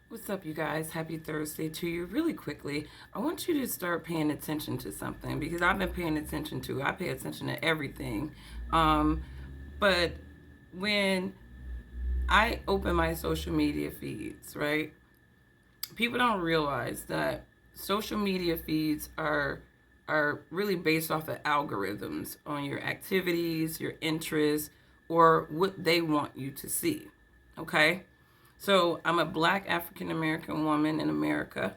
What's up, you guys? Happy Thursday to you. Really quickly, I want you to start paying attention to something because I've been paying attention to. I pay attention to everything, um, but when I open my social media feeds, right? People don't realize that social media feeds are really based off of algorithms on your activities, your interests, or what they want you to see. Okay? So I'm a black African American woman in America,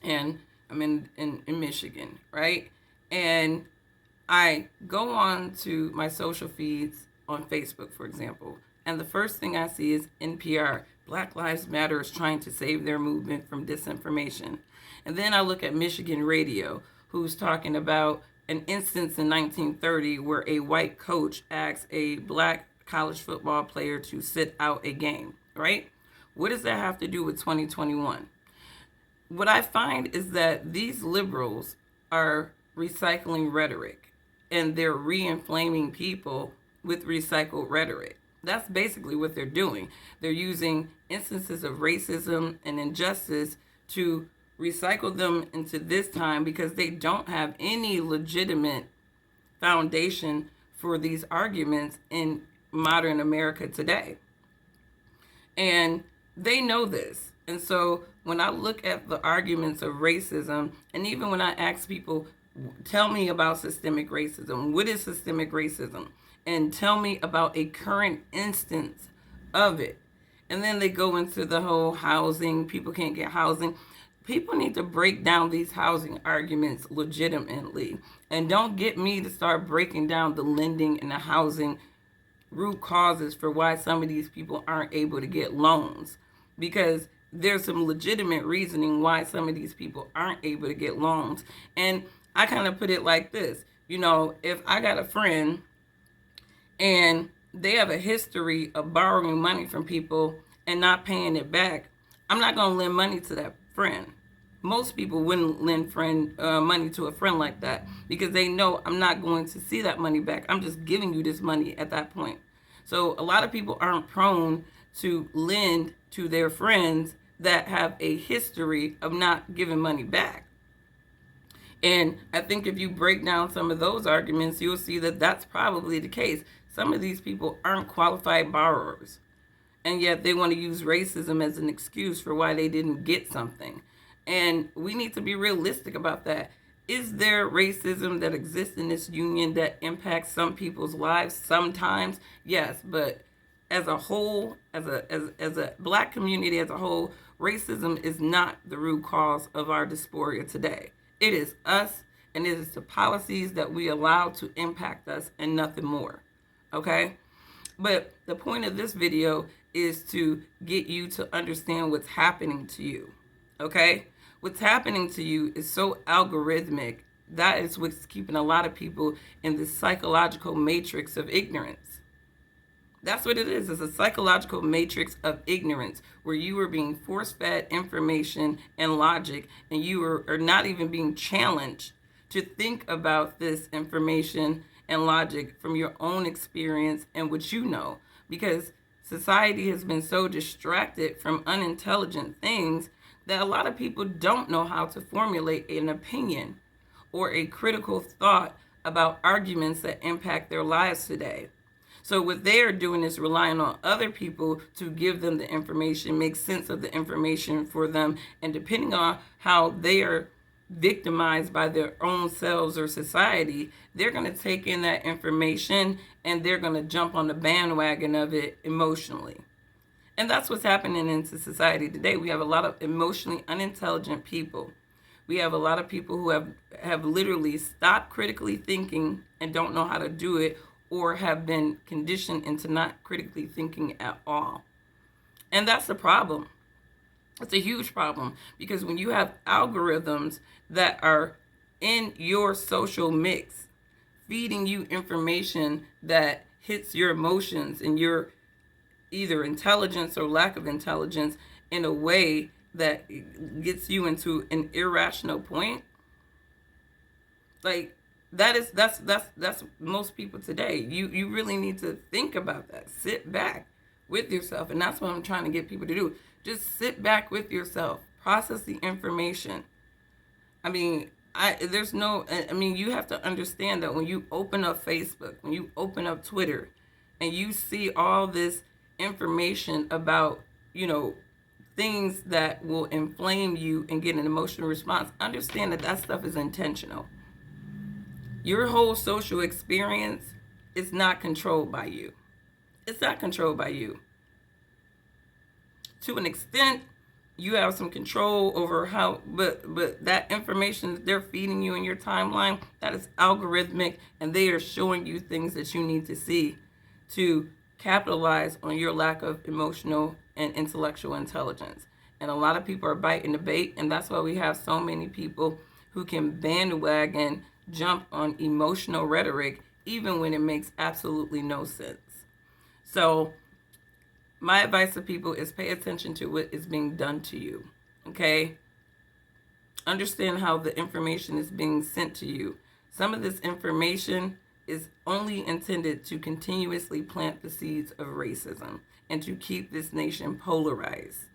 and I'm in Michigan, right? And I go on to my social feeds on Facebook, for example, and the first thing I see is NPR, Black Lives Matter is trying to save their movement from disinformation. And then I look at Michigan Radio, who's talking about an instance in 1930 where a white coach asked a black college football player to sit out a game, right? What does that have to do with 2021? What I find is that these liberals are recycling rhetoric and they're re-inflaming people with recycled rhetoric. That's basically what they're doing. They're using instances of racism and injustice to recycle them into this time because they don't have any legitimate foundation for these arguments in modern America today. And they know this. And so when I look at the arguments of racism, and even when I ask people, tell me about systemic racism, what is systemic racism? And tell me about a current instance of it. And then they go into the whole housing, people can't get housing. People need to break down these housing arguments legitimately. And don't get me to start breaking down the lending and the housing root causes for why some of these people aren't able to get loans, because there's some legitimate reasoning why some of these people aren't able to get loans. And I kind of put it like this, if I got a friend and they have a history of borrowing money from people and not paying it back, I'm not going to lend money to that friend. Most people wouldn't lend money to a friend like that because they know I'm not going to see that money back. I'm just giving you this money at that point. So a lot of people aren't prone to lend to their friends that have a history of not giving money back. And I think if you break down some of those arguments, you'll see that that's probably the case. Some of these people aren't qualified borrowers, and yet they want to use racism as an excuse for why they didn't get something. And we need to be realistic about that. Is there racism that exists in this union that impacts some people's lives? Sometimes, yes, but as a whole, as a black community as a whole, racism is not the root cause of our dysphoria today. It is us, and it is the policies that we allow to impact us and nothing more. Okay? But the point of this video is to get you to understand what's happening to you. Okay? What's happening to you is so algorithmic. That is what's keeping a lot of people in this psychological matrix of ignorance. That's what it is. It's a psychological matrix of ignorance where you are being force-fed information and logic, and you are not even being challenged to think about this information and logic from your own experience and what you know. Because society has been so distracted from unintelligent things that a lot of people don't know how to formulate an opinion or a critical thought about arguments that impact their lives today. So what they are doing is relying on other people to give them the information, make sense of the information for them, and depending on how they are victimized by their own selves or society, they're going to take in that information and they're going to jump on the bandwagon of it emotionally. And that's what's happening in society today. We have a lot of emotionally unintelligent people. We have a lot of people who have literally stopped critically thinking and don't know how to do it, or have been conditioned into not critically thinking at all. And that's the problem. It's a huge problem because when you have algorithms that are in your social mix, feeding you information that hits your emotions and your either intelligence or lack of intelligence in a way that gets you into an irrational point, like that's most people today. You really need to think about that. Sit back, with yourself. And that's what I'm trying to get people to do. Just sit back with yourself, process the information. I mean, you have to understand that when you open up Facebook, when you open up Twitter, and you see all this information about, things that will inflame you and get an emotional response, understand that that stuff is intentional. Your whole social experience is not controlled by you. It's not controlled by you. To an extent, you have some control over how, but that information that they're feeding you in your timeline, that is algorithmic, and they are showing you things that you need to see to capitalize on your lack of emotional and intellectual intelligence. And a lot of people are biting the bait, and that's why we have so many people who can bandwagon jump on emotional rhetoric even when it makes absolutely no sense. So my advice to people is pay attention to what is being done to you. Okay? Understand how the information is being sent to you. Some of this information is only intended to continuously plant the seeds of racism and to keep this nation polarized.